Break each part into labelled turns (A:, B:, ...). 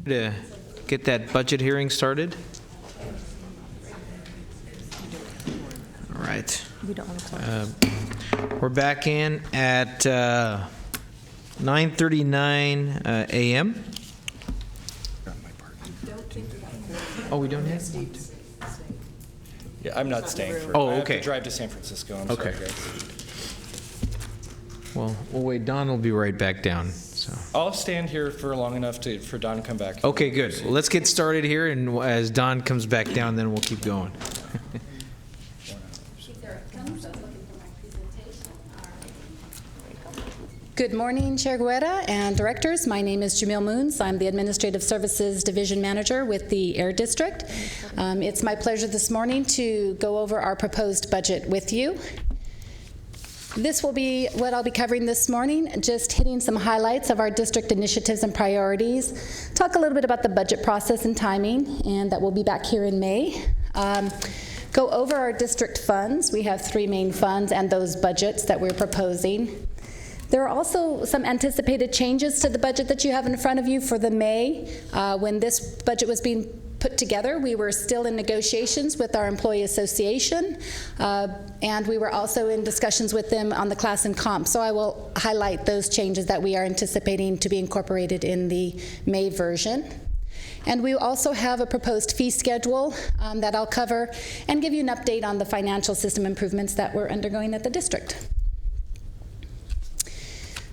A: To get that budget hearing started. All right.
B: We don't want to talk.
A: We're back in at 9:39 a.m. Oh, we don't have?
C: Yeah, I'm not staying for.
A: Oh,
C: I have
A: okay.
C: to drive to San Francisco. I'm
A: Okay.
C: sorry, guys.
A: Well, we'll wait. Don will be right back down. So.
C: I'll stand here for long enough for Don to come back.
A: Okay, good. Well, let's get started here, and as Don comes back down, then we'll keep going.
B: Good morning, Chair Guerra and directors. My name is Jamil Moons. I'm the Administrative Services Division Manager with the Air District. It's my pleasure this morning to go over our proposed budget with you. This will be what I'll be covering this morning, just hitting some highlights of our district initiatives and priorities, talk a little bit about the budget process and timing, and that we'll be back here in May. Go over our district funds. We have 3 main funds and those budgets that we're proposing. There are also some anticipated changes to the budget that you have in front of you for the May. When this budget was being put together, we were still in negotiations with our employee association, and we were also in discussions with them on the class and comp. So I will highlight those changes that we are anticipating to be incorporated in the May version. And we also have a proposed fee schedule that I'll cover and give you an update on the financial system improvements that we're undergoing at the district.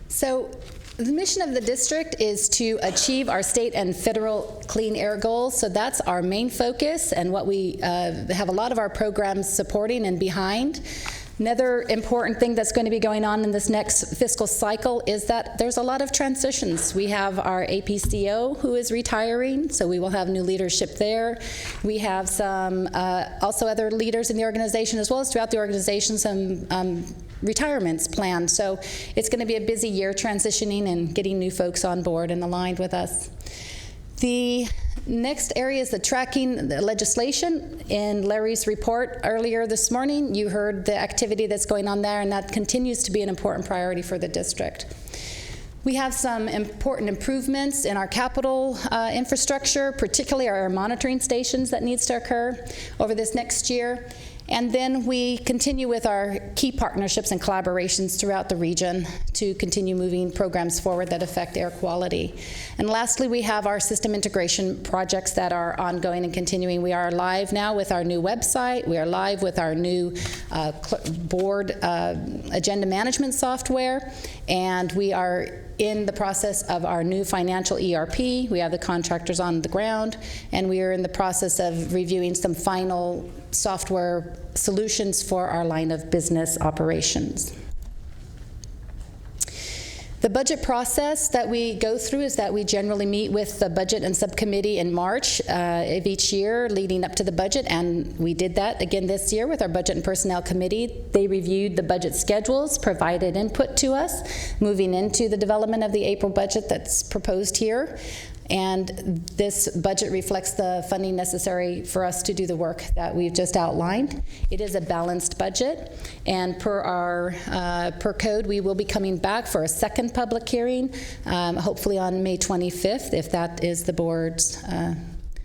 B: So the mission of the district is to achieve our state and federal clean air goals. So that's our main focus and what we have a lot of our programs supporting and behind. Another important thing that's going to be going on in this next fiscal cycle is that there's a lot of transitions. We have our APCO who is retiring, so we will have new leadership there. We have some also other leaders in the organization, as well as throughout the organization, some retirements planned. So it's going to be a busy year transitioning and getting new folks on board and aligned with us. The next area is the tracking the legislation. In Larry's report earlier this morning, you heard the activity that's going on there, and that continues to be an important priority for the district. We have some important improvements in our capital infrastructure, particularly our monitoring stations that needs to occur over this next year. And then we continue with our key partnerships and collaborations throughout the region to continue moving programs forward that affect air quality. And lastly, we have our system integration projects that are ongoing and continuing. We are live now with our new website. We are live with our new board agenda management software. And we are in the process of our new financial ERP. We have the contractors on the ground, and we are in the process of reviewing some final software solutions for our line of business operations. The budget process that we go through is that we generally meet with the budget and subcommittee in March of each year leading up to the budget, and we did that again this year with our budget and personnel committee. They reviewed the budget schedules, provided input to us, moving into the development of the April budget that's proposed here. And this budget reflects the funding necessary for us to do the work that we've just outlined. It is a balanced budget, and per code, we will be coming back for a second public hearing, hopefully on May 25th, if that is the board's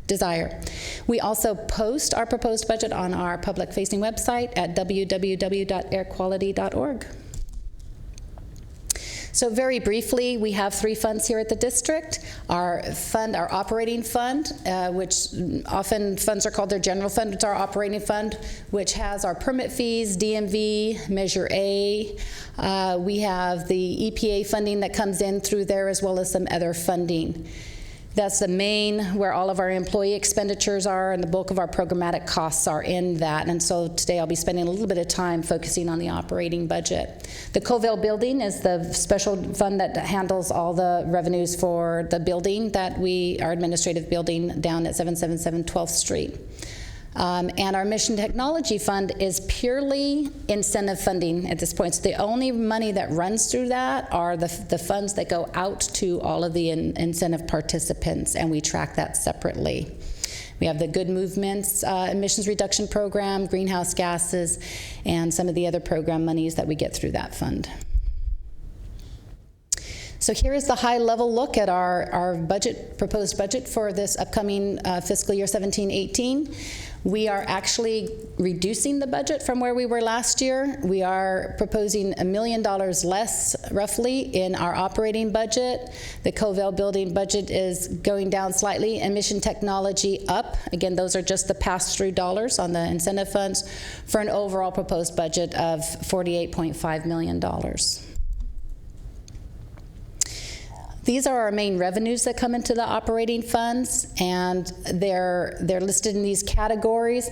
B: desire. We also post our proposed budget on our public-facing website at www.airquality.org. So very briefly, we have 3 funds here at the district. Our operating fund, which often funds are called their general fund. It's our operating fund, which has our permit fees, DMV, Measure A. We have the EPA funding that comes in through there, as well as some other funding. That's the main, where all of our employee expenditures are, and the bulk of our programmatic costs are in that. And so today I'll be spending a little bit of time focusing on the operating budget. The Colville building is the special fund that handles all the revenues for the building that our administrative building down at 777 12th Street. And our Mission Technology Fund is purely incentive funding at this point. So the only money that runs through that are the funds that go out to all of the incentive participants, and we track that separately. We have the Good Movements emissions reduction program, greenhouse gases, and some of the other program monies that we get through that fund. So here is the high-level look at our budget, proposed budget for this upcoming fiscal year 17-18. We are actually reducing the budget from where we were last year. We are proposing $1 million less, roughly, in our operating budget. The Covell building budget is going down slightly, and mission technology up. Again, those are just the pass-through dollars on the incentive funds for an overall proposed budget of $48.5 million. These are our main revenues that come into the operating funds, and they're listed in these categories.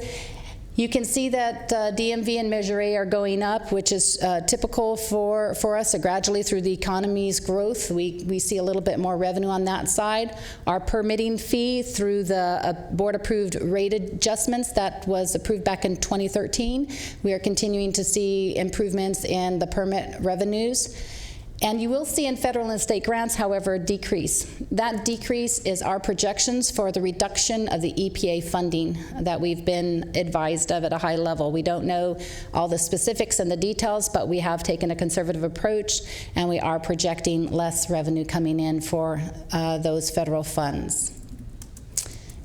B: You can see that DMV and Measure A are going up, which is typical for us. So gradually through the economy's growth, we see a little bit more revenue on that side. Our permitting fee through the board-approved rate adjustments that was approved back in 2013, we are continuing to see improvements in the permit revenues. And you will see in federal and state grants, however, a decrease. That decrease is our projections for the reduction of the EPA funding that we've been advised of at a high level. We don't know all the specifics and the details, but we have taken a conservative approach, and we are projecting less revenue coming in for those federal funds.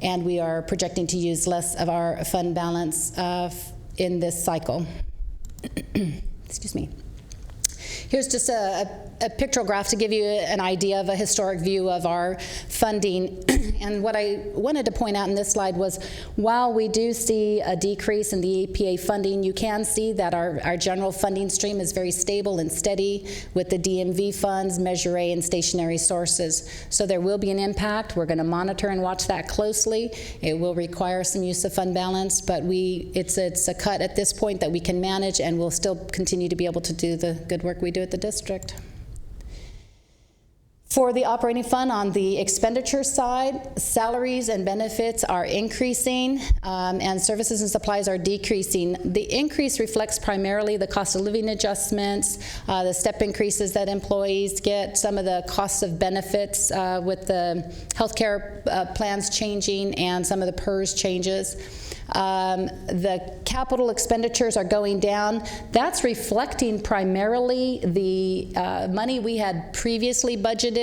B: And we are projecting to use less of our fund balance in this cycle. Excuse me. Here's just a pictorial graph to give you an idea of a historic view of our funding. And what I wanted to point out in this slide was, while we do see a decrease in the EPA funding, you can see that our general funding stream is very stable and steady with the DMV funds, Measure A, and stationary sources. So there will be an impact. We're going to monitor and watch that closely. It will require some use of fund balance, but it's a cut at this point that we can manage, and we'll still continue to be able to do the good work we do at the district. For the operating fund, on the expenditure side, salaries and benefits are increasing, and services and supplies are decreasing. The increase reflects primarily the cost of living adjustments, the step increases that employees get, some of the costs of benefits with the healthcare plans changing, and some of the PERS changes. The capital expenditures are going down. That's reflecting primarily the money we had previously budgeted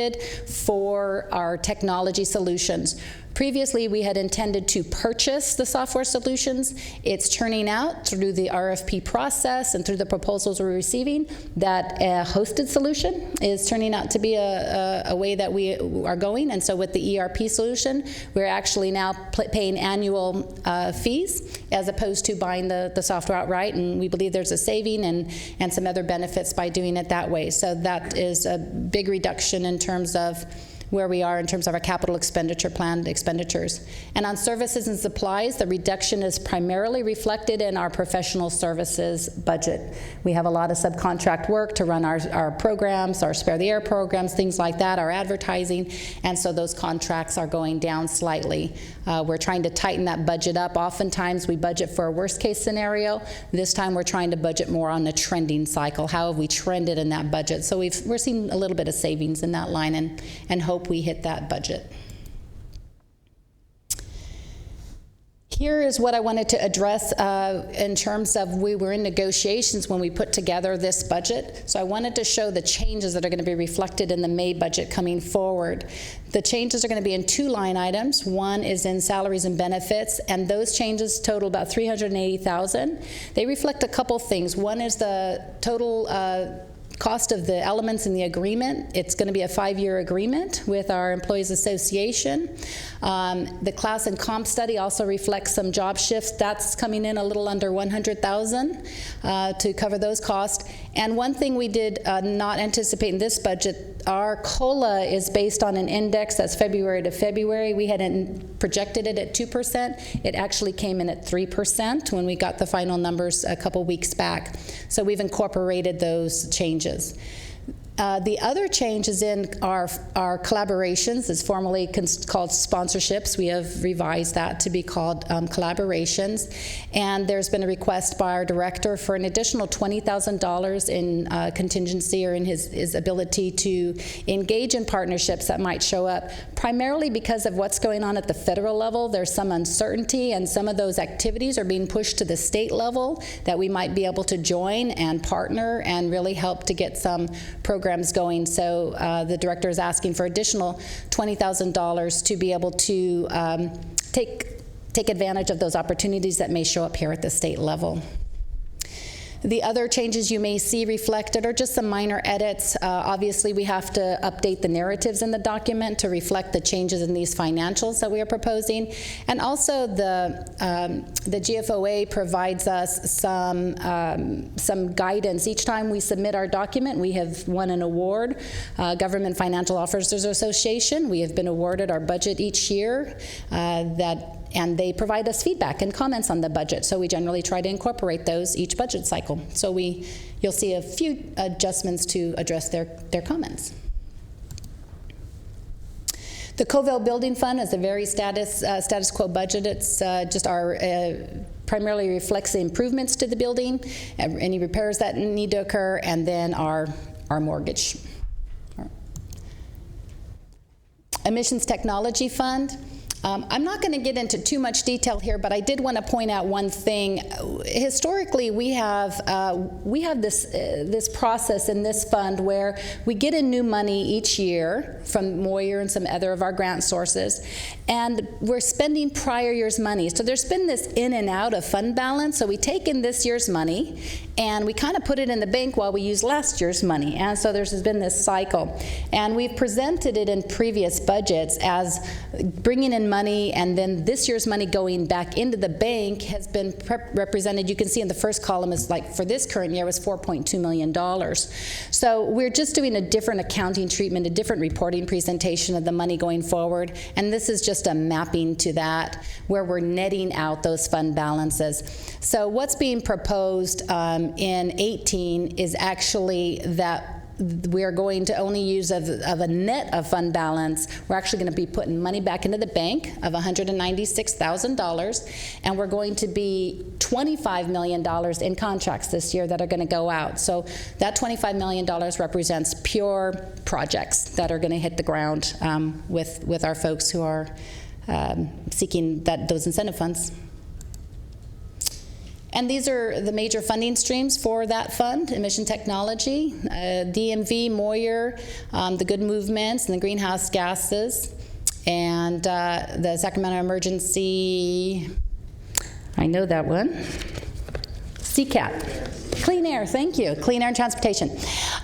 B: for our technology solutions. Previously, we had intended to purchase the software solutions. It's turning out through the RFP process and through the proposals we're receiving that a hosted solution is turning out to be a way that we are going. And so with the ERP solution, we're actually now paying annual fees as opposed to buying the software outright. And we believe there's a saving and some other benefits by doing it that way. So that is a big reduction in terms of where we are in terms of our capital expenditure planned expenditures. And on services and supplies, the reduction is primarily reflected in our professional services budget. We have a lot of subcontract work to run our programs, our Spare the Air programs, things like that, our advertising, and so those contracts are going down slightly. We're trying to tighten that budget up. Oftentimes we budget for a worst case scenario. This time we're trying to budget more on the trending cycle. How have we trended in that budget? So we're seeing a little bit of savings in that line and hope we hit that budget. Here is what I wanted to address in terms of we were in negotiations when we put together this budget. So I wanted to show the changes that are going to be reflected in the May budget coming forward. The changes are going to be in two line items. One is in salaries and benefits, and those changes total about $380,000. They reflect a couple things. One is the total cost of the elements in the agreement. It's going to be a 5-year agreement with our Employees Association. The class and comp study also reflects some job shifts. That's coming in a little under $100,000 to cover those costs. And one thing we did not anticipate in this budget, our COLA is based on an index that's February to February. We hadn't projected it at 2%. It actually came in at 3% when we got the final numbers a couple weeks back. So we've incorporated those changes. The other change is in our collaborations. It's formerly called sponsorships. We have revised that to be called collaborations. And there's been a request by our director for an additional $20,000 in contingency or in his ability to engage in partnerships that might show up, primarily because of what's going on at the federal level. There's some uncertainty, and some of those activities are being pushed to the state level that we might be able to join and partner and really help to get some programs programs going. So the director is asking for additional $20,000 to be able to take advantage of those opportunities that may show up here at the state level. The other changes you may see reflected are just some minor edits. Obviously, we have to update the narratives in the document to reflect the changes in these financials that we are proposing. And also the GFOA provides us some guidance. Each time we submit our document, we have won an award. Government Financial Officers Association, we have been awarded our budget each year and they provide us feedback and comments on the budget. So we generally try to incorporate those each budget cycle. So you'll see a few adjustments to address their comments. The Covell Building Fund is a very status quo budget. It's just our primarily reflects the improvements to the building, any repairs that need to occur, and then our mortgage. Emissions Technology Fund. I'm not going to get into too much detail here, but I did want to point out one thing. Historically, we have this process in this fund where we get in new money each year from Moyer and some other of our grant sources, and we're spending prior year's money. So there's been this in and out of fund balance. So we take in this year's money, and we kind of put it in the bank while we use last year's money. And so there's been this cycle. And we've presented it in previous budgets as bringing in money, and then this year's money going back into the bank has been represented. You can see in the first column is like for this current year was $4.2 million. So we're just doing a different accounting treatment, a different reporting presentation of the money going forward, and this is just a mapping to that where we're netting out those fund balances. So what's being proposed in 18 is actually that we are going to only use of a net of fund balance. We're actually going to be putting money back into the bank of $196,000, and we're going to be $25 million in contracts this year that are going to go out. So that $25 million represents pure projects that are going to hit the ground with our folks who are seeking those incentive funds. And these are the major funding streams for that fund: emission technology, DMV, Moyer, the good movements, and the greenhouse gases, and the Sacramento Emergency, I know that one, CCAT. Clean air, thank you. Clean air and transportation.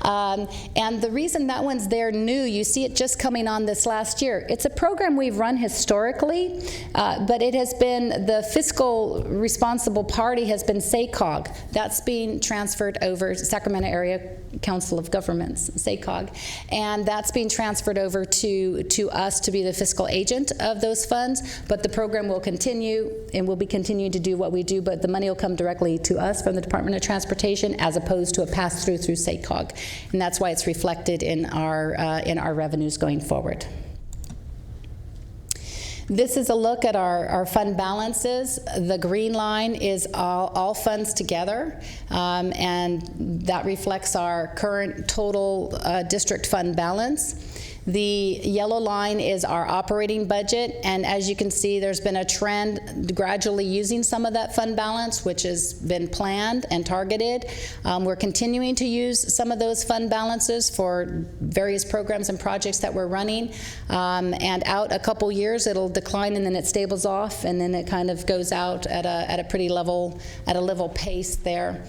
B: And the reason that one's there new, you see it just coming on this last year. It's a program we've run historically, but it has been, the fiscal responsible party has been SACOG. That's being transferred over to Sacramento Area Council of Governments, SACOG. And that's being transferred over to us to be the fiscal agent of those funds. But the program will continue, and we'll be continuing to do what we do, but the money will come directly to us from the Department of Transportation as opposed to a pass-through through SACOG. And that's why it's reflected in our revenues going forward. This is a look at our fund balances. The green line is all funds together, and that reflects our current total district fund balance. The yellow line is our operating budget, and as you can see, there's been a trend gradually using some of that fund balance, which has been planned and targeted. We're continuing to use some of those fund balances for various programs and projects that we're running, and out a couple years it'll decline, and then it stables off, and then it kind of goes out at a pretty level pace there.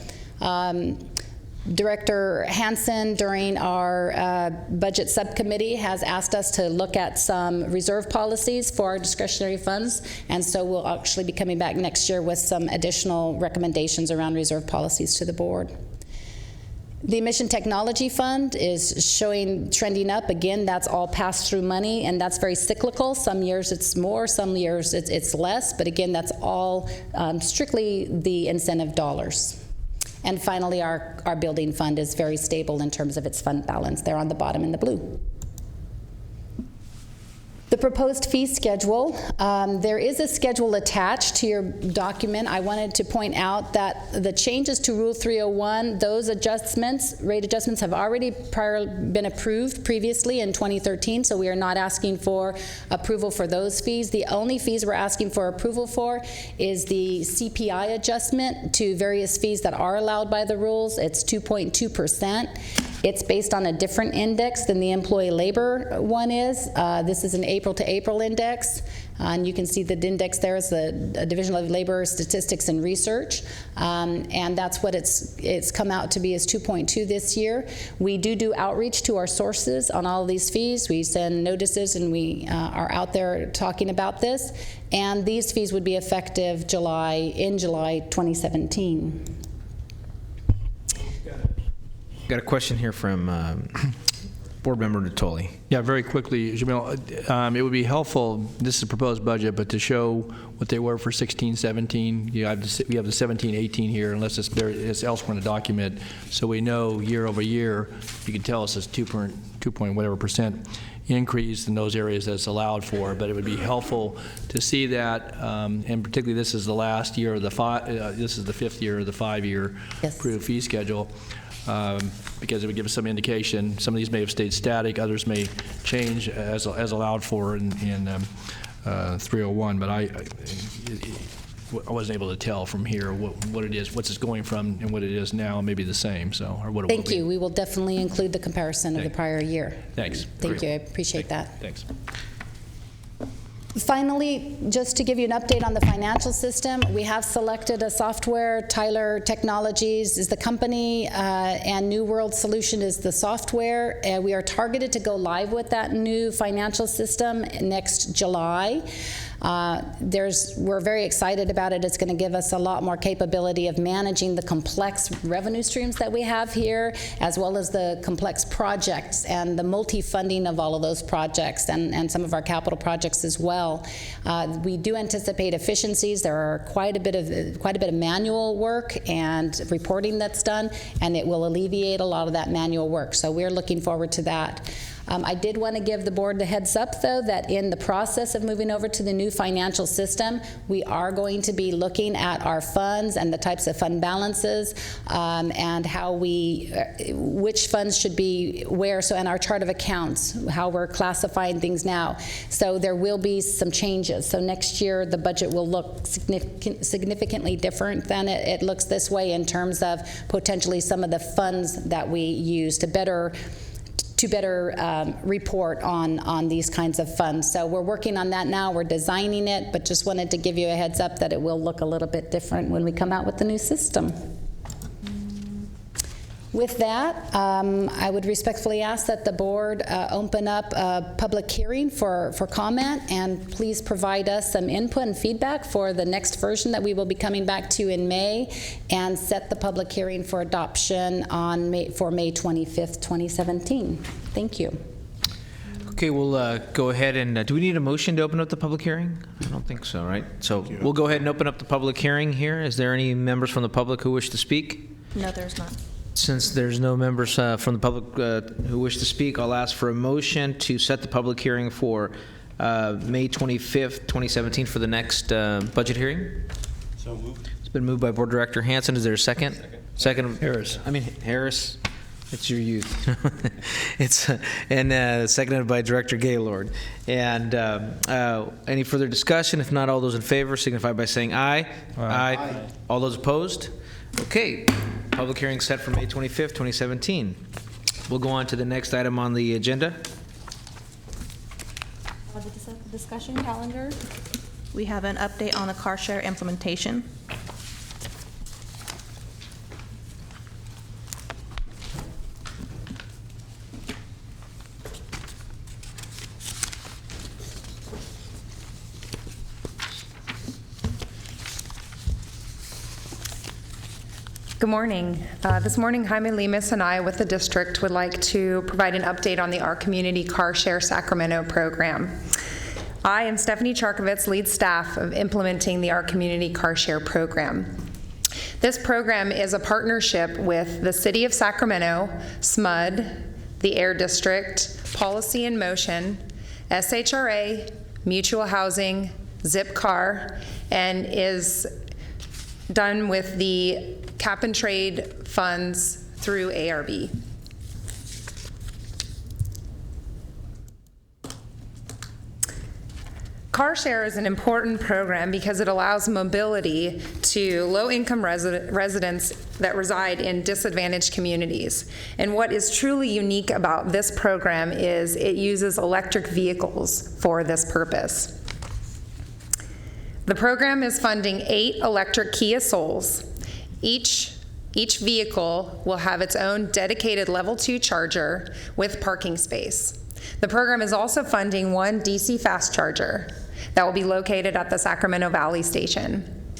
B: Director Hansen, during our budget subcommittee, has asked us to look at some reserve policies for our discretionary funds, and so we'll actually be coming back next year with some additional recommendations around reserve policies to the board. The Emission Technology Fund is trending up. Again, that's all pass-through money, and that's very cyclical. Some years it's more, some years it's less, but again, that's all strictly the incentive dollars. And finally, our building fund is very stable in terms of its fund balance. There on the bottom in the blue. The proposed fee schedule, there is a schedule attached to your document. I wanted to point out that the changes to Rule 301, those adjustments, rate adjustments, have already been approved previously in 2013, so we are not asking for approval for those fees. The only fees we're asking for approval for is the CPI adjustment to various fees that are allowed by the rules. It's 2.2%. It's based on a different index than the employee labor one is. This is an April to April index. And you can see the index there is the Division of Labor Statistics and Research. And that's what it's come out to be, is 2.2 this year. We do outreach to our sources on all of these fees. We send notices and we are out there talking about this. And these fees would be effective in July 2017.
A: Got a question here from Board Member Natoli.
D: Yeah, very quickly, Jamil, it would be helpful, this is a proposed budget, but to show what they were for 16, 17. We have the 17, 18 here, unless it's elsewhere in the document, so we know year over year. You can tell us it's 2 point whatever percent increase in those areas that's allowed for, but it would be helpful to see that, and particularly this is the last year of this is the 5th year of the 5-year
B: Yes.
D: approved fee schedule. Because it would give us some indication. Some of these may have stayed static, others may change as allowed for in 301, but I wasn't able to tell from here what it is, what's it's going from and what it is now, maybe the same, so, or what it will be.
B: Thank you. We will definitely include the comparison of the prior year.
D: Thanks.
B: Thank you. I appreciate that.
D: Thanks.
B: Finally, just to give you an update on the financial system, we have selected a software. Tyler Technologies is the company, and New World Solution is the software. We are targeted to go live with that new financial system next July. We're very excited about it. It's going to give us a lot more capability of managing the complex revenue streams that we have here, as well as the complex projects and the multi-funding of all of those projects and some of our capital projects as well. We do anticipate efficiencies. There are quite a bit of manual work and reporting that's done, and it will alleviate a lot of that manual work. So we're looking forward to that. I did want to give the board the heads up, though, that in the process of moving over to the new financial system, we are going to be looking at our funds and the types of fund balances, and how which funds should be where, and our chart of accounts, how we're classifying things now. So there will be some changes. So next year, the budget will look significantly different than it looks this way, in terms of potentially some of the funds that we use to better report on these kinds of funds. So we're working on that now. We're designing it, but just wanted to give you a heads up that it will look a little bit different when we come out with the new system. With that, I would respectfully ask that the board open up a public hearing for comment, and please provide us some input and feedback for the next version that we will be coming back to in May, and set the public hearing for adoption for May 25th, 2017. Thank you.
A: Okay, we'll go ahead and, do we need a motion to open up the public hearing? I don't think so, right? So we'll go ahead and open up the public hearing here. Is there any members from the public who wish to speak?
E: No, there's not.
A: Since there's no members from the public who wish to speak, I'll ask for a motion to set the public hearing for May 25th, 2017 for the next budget hearing.
F: So moved.
A: It's been moved by Board Director Hanson. Is there a second? Second.
D: Harris.
A: Harris. It's your youth. Seconded by Director Gaylord. And any further discussion? If not, all those in favor signify by saying aye. Aye. All those opposed? Okay. Public hearing set for May 25th, 2017. We'll go on to the next item on the agenda.
E: The discussion calendar. We have an update on the car share implementation.
G: Good morning. This morning, Jaime Lemus and I with the district would like to provide an update on the Our Community Car Share Sacramento program. I am Stephanie Charkovitz, lead staff of implementing the Our Community Car Share program. This program is a partnership with the City of Sacramento, SMUD, the Air District, Policy in Motion, SHRA, Mutual Housing, Zipcar, and is done with the cap and trade funds through ARB. Car share is an important program because it allows mobility to low-income residents that reside in disadvantaged communities. And what is truly unique about this program is it uses electric vehicles for this purpose. The program is funding 8 electric Kia Souls. Each vehicle will have its own dedicated level 2 charger with parking space. The program is also funding 1 DC fast charger that will be located at the Sacramento Valley Station.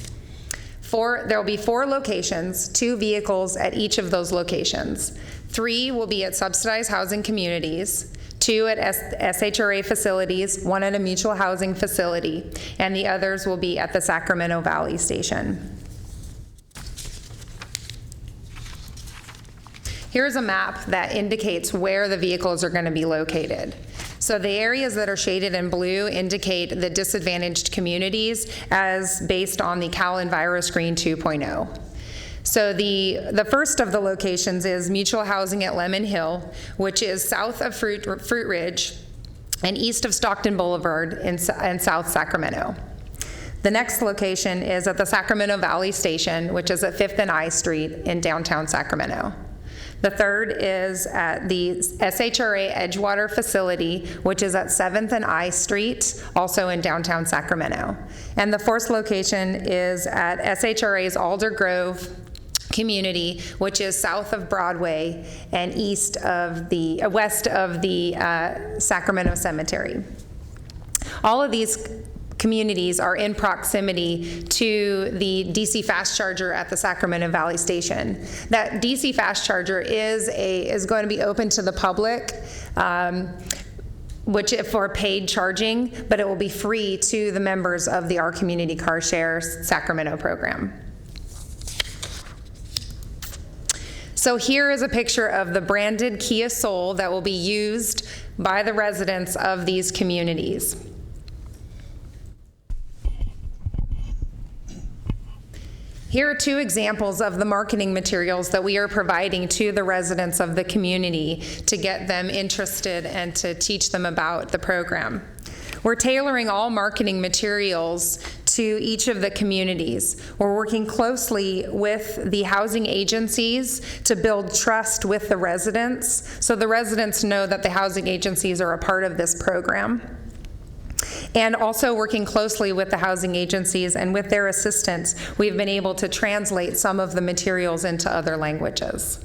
G: There will be 4 locations, 2 vehicles at each of those locations. 3 will be at subsidized housing communities, 2 at SHRA facilities, 1 at a mutual housing facility, and the others will be at the Sacramento Valley Station. Here's a map that indicates where the vehicles are going to be located. So the areas that are shaded in blue indicate the disadvantaged communities as based on the Cal EnviroScreen 2.0. So the first of the locations is mutual housing at Lemon Hill, which is south of Fruit Ridge and east of Stockton Boulevard in South Sacramento. The next location is at the Sacramento Valley Station, which is at 5th and I Street in downtown Sacramento. The third is at the SHRA Edgewater facility, which is at 7th and I Street, also in downtown Sacramento. And the fourth location is at SHRA's Alder Grove community, which is south of Broadway and west of the Sacramento Cemetery. All of these communities are in proximity to the DC fast charger at the Sacramento Valley Station. That DC fast charger is going to be open to the public, which for paid charging, but it will be free to the members of the Our Community Car Share Sacramento program. So here is a picture of the branded Kia Soul that will be used by the residents of these communities. Here are 2 examples of the marketing materials that we are providing to the residents of the community to get them interested and to teach them about the program. We're tailoring all marketing materials to each of the communities. We're working closely with the housing agencies to build trust with the residents, so the residents know that the housing agencies are a part of this program. And also working closely with the housing agencies and with their assistance, we've been able to translate some of the materials into other languages.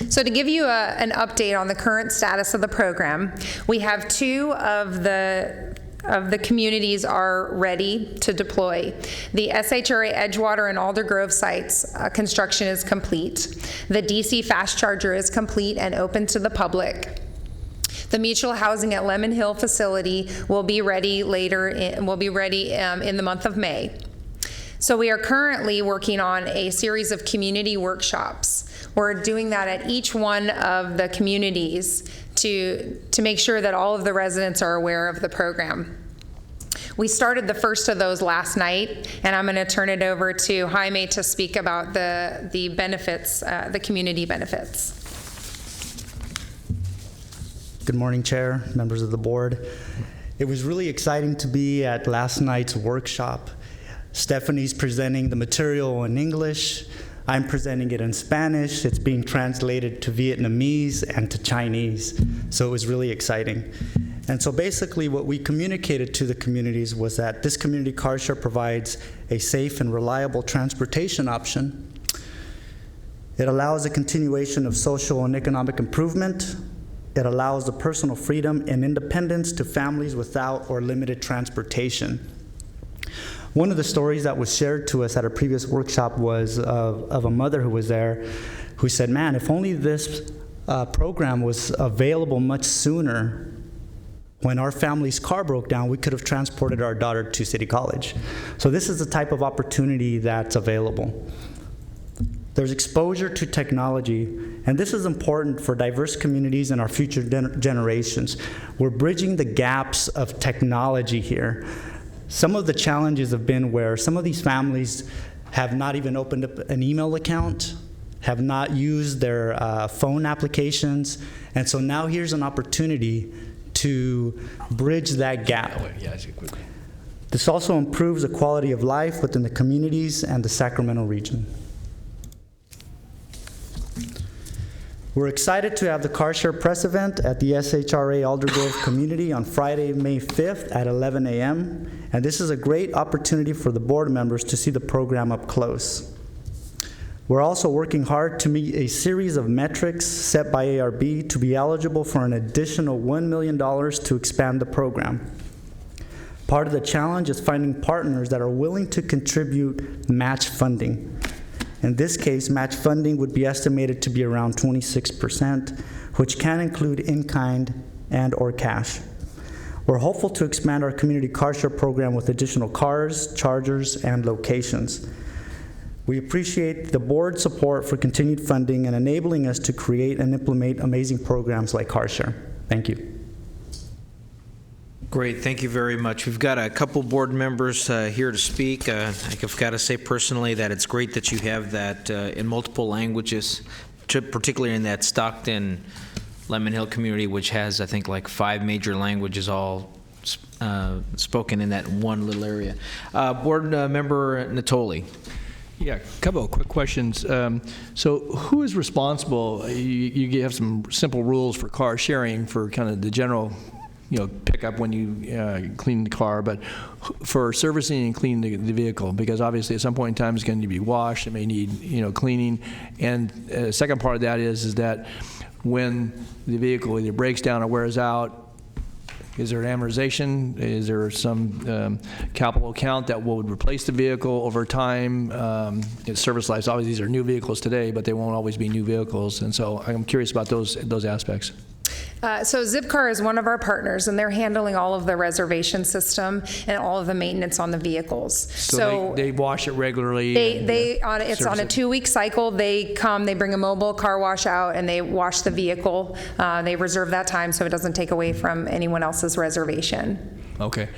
G: So to give you an update on the current status of the program, we have 2 of the communities are ready to deploy. The SHRA Edgewater and Alder Grove sites construction is complete. The DC fast charger is complete and open to the public. The mutual housing at Lemon Hill facility will be ready in the month of May. So we are currently working on a series of community workshops. We're doing that at each one of the communities to make sure that all of the residents are aware of the program. We started the first of those last night, and I'm going to turn it over to Jaime to speak about the benefits, the community benefits.
F: Good morning, Chair, members of the board. It was really exciting to be at last night's workshop. Stephanie's presenting the material in English. I'm presenting it in Spanish. It's being translated to Vietnamese and to Chinese. So it was really exciting. And so basically what we communicated to the communities was that this community car share provides a safe and reliable transportation option. It allows a continuation of social and economic improvement. It allows the personal freedom and independence to families without or limited transportation. One of the stories that was shared to us at a previous workshop was of a mother who was there who said, man, if only this program was available much sooner, when our family's car broke down, we could have transported our daughter to City College. So this is the type of opportunity that's available. There's exposure to technology, and this is important for diverse communities and our future generations. We're bridging the gaps of technology here. Some of the challenges have been where some of these families have not even opened up an email account, have not used their phone applications, and so now here's an opportunity to bridge that gap. This also improves the quality of life within the communities and the Sacramento region. We're excited to have the Car Share Press event at the SHRA Aldergrove community on Friday, May 5th at 11 a.m. And this is a great opportunity for the board members to see the program up close. We're also working hard to meet a series of metrics set by ARB to be eligible for an additional $1 million to expand the program. Part of the challenge is finding partners that are willing to contribute match funding. In this case, match funding would be estimated to be around 26%, which can include in-kind and/or cash. We're hopeful to expand our community car share program with additional cars, chargers, and locations. We appreciate the board's support for continued funding and enabling us to create and implement amazing programs like Car Share. Thank you.
A: Great, thank you very much. We've got a couple board members here to speak. I've got to say personally that it's great that you have that in multiple languages, particularly in that Stockton, Lemon Hill community, which has, I think, like 5 major languages all spoken in that one little area. Board member Natoli.
D: Yeah, a couple of quick questions. So who is responsible? You have some simple rules for car sharing for kind of the general pickup when you clean the car, but for servicing and cleaning the vehicle, because obviously at some point in time it's going to be washed, it may need cleaning, and the second part of that is that when the vehicle either breaks down or wears out, is there an amortization? Is there some capital account that would replace the vehicle over time? Service lives, obviously these are new vehicles today, but they won't always be new vehicles, and so I'm curious about those aspects.
G: So Zipcar is one of our partners, and they're handling all of the reservation system and all of the maintenance on the vehicles.
D: So they wash it regularly?
G: It's on a 2-week cycle. They come, they bring a mobile car wash out, and they wash the vehicle. They reserve that time so it doesn't take away from anyone else's reservation.
D: Okay.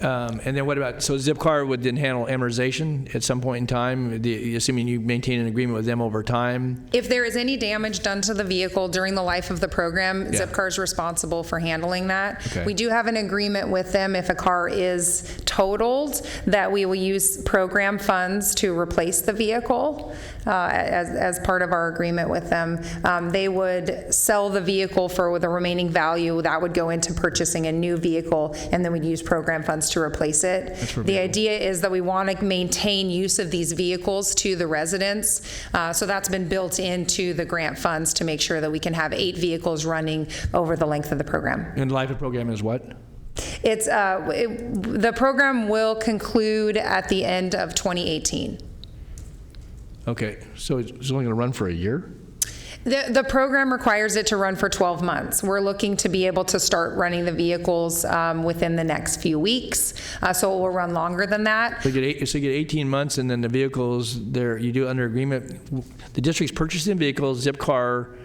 D: And then what about, so Zipcar would then handle amortization at some point in time, assuming you maintain an agreement with them over time?
G: If there is any damage done to the vehicle during the life of the program, Zipcar is responsible for handling that.
D: Okay.
G: We do have an agreement with them if a car is totaled that we will use program funds to replace the vehicle as part of our agreement with them. They would sell the vehicle for the remaining value. That would go into purchasing a new vehicle, and then we'd use program funds to replace it. The idea is that we want to maintain use of these vehicles to the residents, so that's been built into the grant funds to make sure that we can have 8 vehicles running over the length of the program.
D: And the life of the program is what?
G: It's the program will conclude at the end of 2018.
D: Okay, so it's only going to run for a year?
G: The program requires it to run for 12 months. We're looking to be able to start running the vehicles within the next few weeks, so it will run longer than that.
D: So you get 18 months, and then the vehicles, there you do under agreement. The district's purchasing vehicles, Zipcar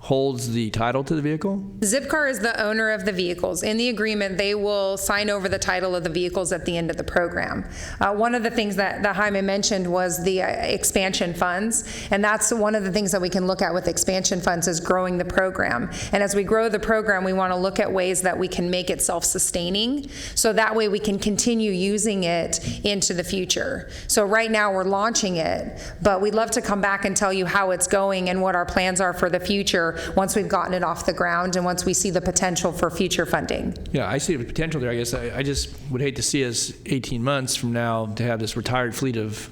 D: holds the title to the vehicle?
G: Zipcar is the owner of the vehicles. In the agreement, they will sign over the title of the vehicles at the end of the program. One of the things that Jaime mentioned was the expansion funds, and that's one of the things that we can look at with expansion funds is growing the program. And as we grow the program, we want to look at ways that we can make it self-sustaining, so that way we can continue using it into the future. So right now we're launching it, but we'd love to come back and tell you how it's going and what our plans are for the future once we've gotten it off the ground and once we see the potential for future funding.
D: Yeah, I see the potential there. I guess I just would hate to see us 18 months from now to have this retired fleet of,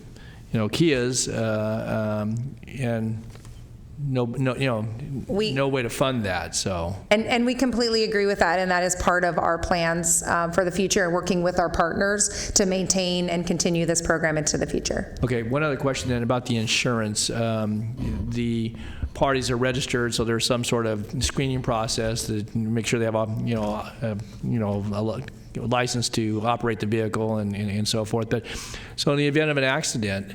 D: Kias, and no way to fund that. So.
G: And we completely agree with that, and that is part of our plans for the future, working with our partners to maintain and continue this program into the future.
D: Okay, one other question then about the insurance. The parties are registered, so there's some sort of screening process to make sure they have a license to operate the vehicle and so forth. But so in the event of an accident,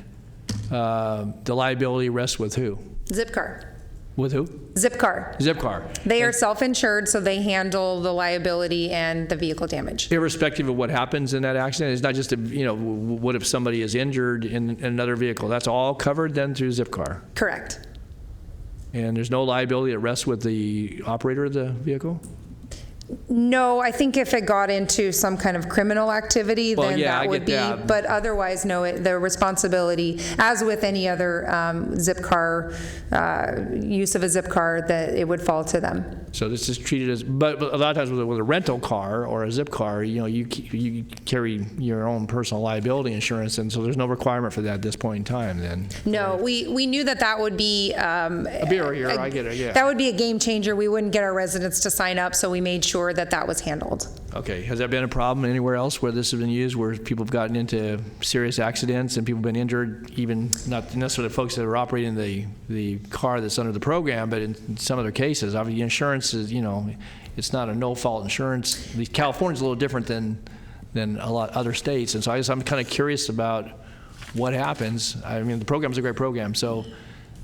D: the liability rests with who?
G: Zipcar.
D: With who?
G: Zipcar.
D: Zipcar.
G: They are self-insured, so they handle the liability and the vehicle damage.
D: Irrespective of what happens in that accident, it's not just what if somebody is injured in another vehicle? That's all covered then through Zipcar.
G: Correct.
D: And there's no liability that rests with the operator of the vehicle?
G: No, I think if it got into some kind of criminal activity,
D: Well,
G: then
D: yeah, I
G: that would
D: get
G: be,
D: that.
G: but otherwise, no, the responsibility, as with any other zip car, use of a zip car, that it would fall to them.
D: So this is treated as, but a lot of times with a rental car or a zip car, you carry your own personal liability insurance, and so there's no requirement for that at this point in time then.
G: No, we knew that would be
D: A barrier, I get it, yeah.
G: that would be a game changer. We wouldn't get our residents to sign up, so we made sure that was handled.
D: Okay, has that been a problem anywhere else where this has been used, where people have gotten into serious accidents and people have been injured, even not necessarily folks that are operating the car that's under the program, but in some other cases? Obviously, insurance is, it's not a no-fault insurance. California's a little different than a lot of other states, and so I'm kind of curious about what happens. I mean, the program's a great program, so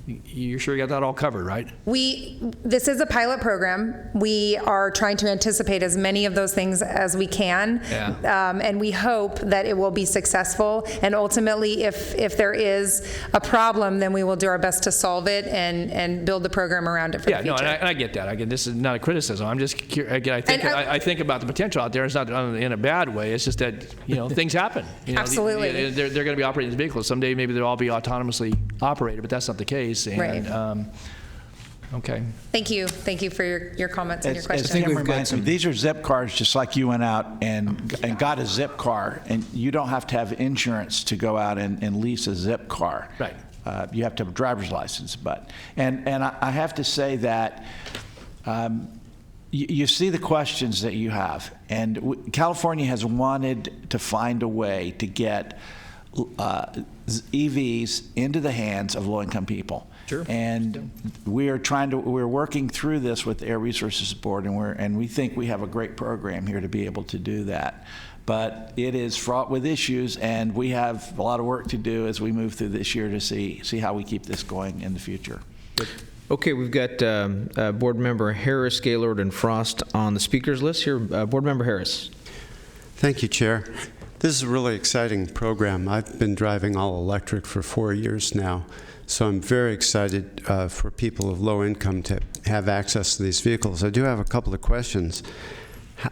D: you're sure you got that all covered, right?
G: This is a pilot program. We are trying to anticipate as many of those things as we can.
D: Yeah.
G: And we hope that it will be successful. And ultimately, if there is a problem, then we will do our best to solve it and build the program around it for the future.
D: Yeah, no, and I get that. Again, this is not a criticism. I'm just again, I think about the potential out there. It's not in a bad way. It's just that things happen.
G: Absolutely.
D: They're going to be operating these vehicles. Someday maybe they'll all be autonomously operated, but that's not the case. And,
G: Right.
D: Okay.
G: Thank you for your comments and your
H: As
G: questions.
H: Tim reminds me, these are zip cars just like you went out and got a zip car, and you don't have to have insurance to go out and lease a zip car.
D: Right.
H: You have to have a driver's license, and I have to say that you see the questions that you have, and California has wanted to find a way to get EVs into the hands of low-income people.
D: Sure.
H: And we're working through this with the Air Resources Board, and we think we have a great program here to be able to do that. But it is fraught with issues, and we have a lot of work to do as we move through this year to see how we keep this going in the future.
A: Okay, we've got Board Member Harris, Gaylord, and Frost on the speakers list here. Board Member Harris.
I: Thank you, Chair. This is a really exciting program. I've been driving all electric for 4 years now, so I'm very excited for people of low income to have access to these vehicles. I do have a couple of questions.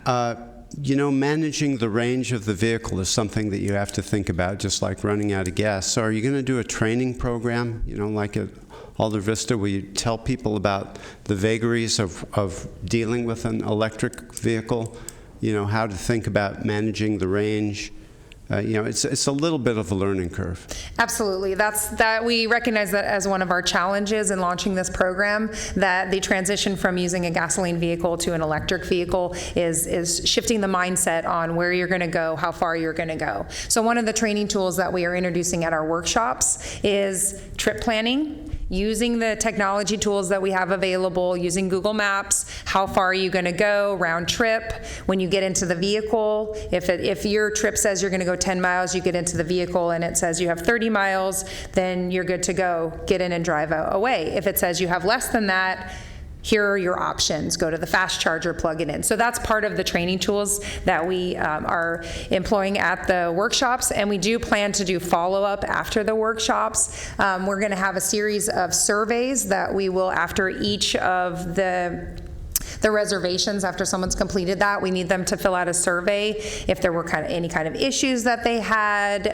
I: Managing the range of the vehicle is something that you have to think about, just like running out of gas. So are you going to do a training program, like at Alta Vista, where you tell people about the vagaries of dealing with an electric vehicle, how to think about managing the range? It's a little bit of a learning curve.
G: Absolutely. We recognize that as one of our challenges in launching this program, that the transition from using a gasoline vehicle to an electric vehicle is shifting the mindset on where you're going to go, how far you're going to go. So one of the training tools that we are introducing at our workshops is trip planning, using the technology tools that we have available, using Google Maps. How far are you going to go round trip? When you get into the vehicle, if your trip says you're going to go 10 miles, you get into the vehicle and it says you have 30 miles, then you're good to go. Get in and drive away. If it says you have less than that, here are your options. Go to the fast charger, plug it in. So that's part of the training tools that we are employing at the workshops, and we do plan to do follow-up after the workshops. We're going to have a series of surveys that we will, after each of the reservations, after someone's completed that, we need them to fill out a survey if there were any kind of issues that they had,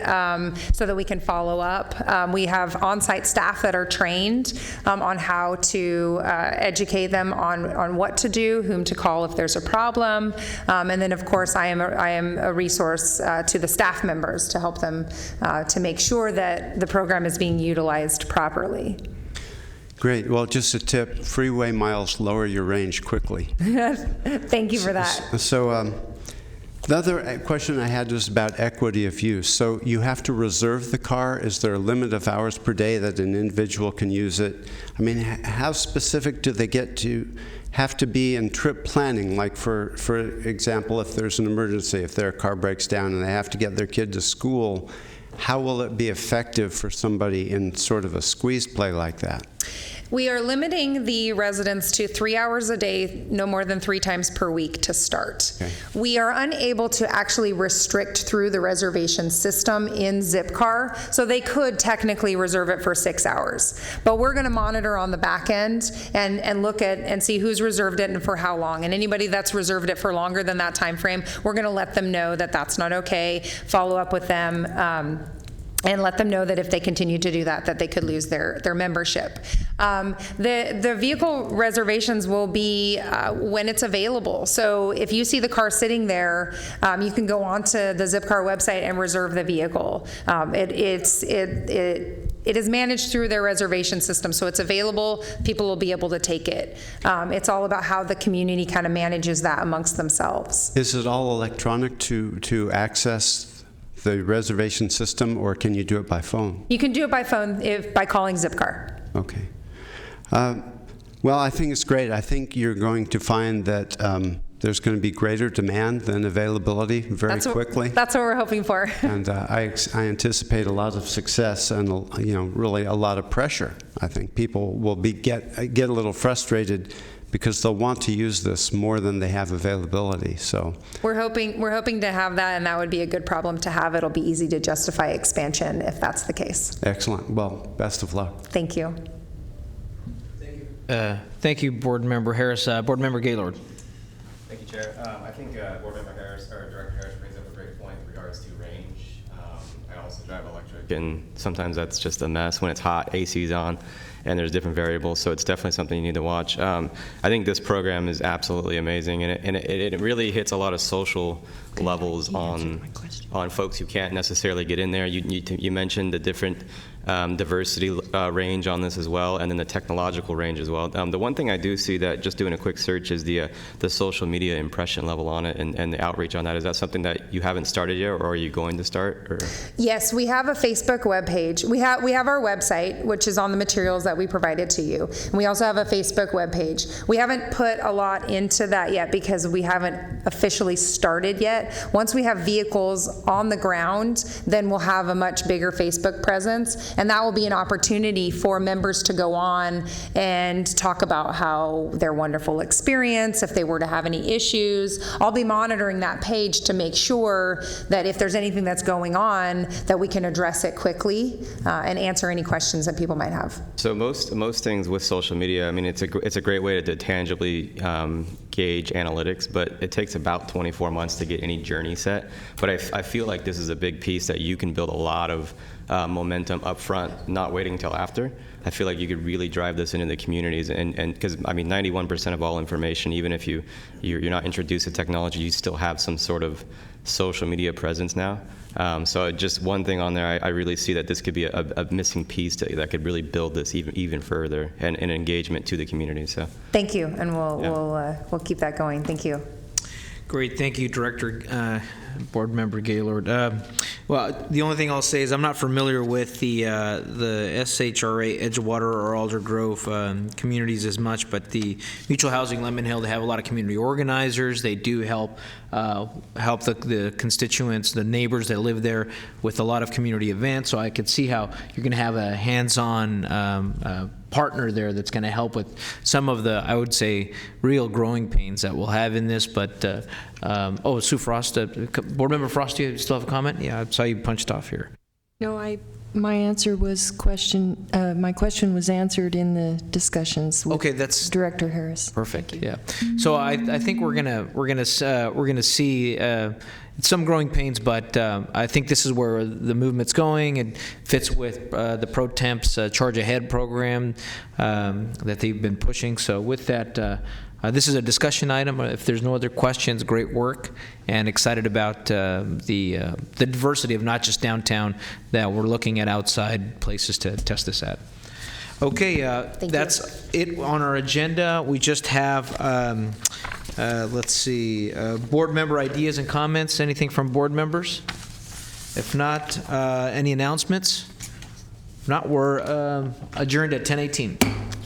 G: so that we can follow up. We have on-site staff that are trained on how to educate them on what to do, whom to call if there's a problem, and then of course I am a resource to the staff members to help them to make sure that the program is being utilized properly.
I: Great. Well, just a tip, freeway miles lower your range quickly.
G: Thank you for that.
I: So the other question I had was about equity of use. So you have to reserve the car. Is there a limit of hours per day that an individual can use it? I mean, how specific do they have to be in trip planning? Like, for example, if there's an emergency, if their car breaks down and they have to get their kid to school, how will it be effective for somebody in sort of a squeeze play like that?
G: We are limiting the residents to 3 hours a day, no more than 3 times per week to start.
I: Okay.
G: We are unable to actually restrict through the reservation system in Zipcar, so they could technically reserve it for 6 hours. But we're going to monitor on the back end and look at and see who's reserved it and for how long. And anybody that's reserved it for longer than that time frame, we're going to let them know that that's not okay, follow up with them, and let them know that if they continue to do that, that they could lose their membership. The vehicle reservations will be when it's available. So if you see the car sitting there, you can go onto the Zipcar website and reserve the vehicle. It is managed through their reservation system, so it's available. People will be able to take it. It's all about how the community kind of manages that amongst themselves.
I: Is it all electronic to access the reservation system, or can you do it by phone?
G: You can do it by phone by calling Zipcar.
I: Okay. Well, I think it's great. I think you're going to find that there's going to be greater demand than availability very quickly.
G: That's what we're hoping for.
I: And I anticipate a lot of success and really a lot of pressure. I think people will get a little frustrated because they'll want to use this more than they have availability. So
G: we're hoping to have that, and that would be a good problem to have. It'll be easy to justify expansion if that's the case.
I: Excellent. Well, best of luck.
G: Thank you.
A: Thank you, Board Member Harris. Board Member Gaylord.
J: Thank you, Chair. I think Board Member Harris, or Director Harris, brings up a great point in regards to range. I also drive electric, and sometimes that's just a mess when it's hot, AC's on, and there's different variables, so it's definitely something you need to watch. I think this program is absolutely amazing, and it really hits a lot of social levels on folks who can't necessarily get in there. You mentioned the different diversity range on this as well, and then the technological range as well. The one thing I do see that just doing a quick search is the social media impression level on it and the outreach on that. Is that something that you haven't started yet, or are you going to start? Or?
G: Yes, we have a Facebook webpage. We have our website, which is on the materials that we provided to you. And we also have a Facebook webpage. We haven't put a lot into that yet because we haven't officially started yet. Once we have vehicles on the ground, then we'll have a much bigger Facebook presence. And that will be an opportunity for members to go on and talk about how their wonderful experience, if they were to have any issues. I'll be monitoring that page to make sure that if there's anything that's going on, that we can address it quickly and answer any questions that people might have.
J: So most things with social media, I mean, it's a great way to tangibly gauge analytics, but it takes about 24 months to get any journey set. But I feel like this is a big piece that you can build a lot of momentum up front, not waiting until after. I feel like you could really drive this into the communities, and because I mean 91% of all information, even if you're not introduced to technology, you still have some sort of social media presence now. So just one thing on there, I really see that this could be a missing piece that could really build this even further and engagement to the community. So
G: thank you, and we'll keep that going. Thank you.
A: Great, thank you, Director, Board Member Gaylord. Well, the only thing I'll say is I'm not familiar with the SHRA Edgewater or Alder Grove communities as much, but the Mutual Housing Lemon Hill, they have a lot of community organizers. They do help the constituents, the neighbors that live there with a lot of community events. So I could see how you're going to have a hands-on partner there that's going to help with some of the, I would say, real growing pains that we'll have in this. But Sue Frost, Board Member Frost, do you still have a comment? Yeah, I saw you punched off here.
K: No, my answer was my question was answered in the discussions with
A: that's
K: Director Harris.
A: Perfect. Yeah. So I think we're gonna see some growing pains, but I think this is where the movement's going. It fits with the Pro Temp's Charge Ahead program that they've been pushing. So with that, this is a discussion item. If there's no other questions, great work, and excited about the diversity of not just downtown that we're looking at outside places to test this at. Okay, that's it on our agenda. We just have, let's see, board member ideas and comments. Anything from board members? If not, any announcements? If not, we're adjourned at 10:18.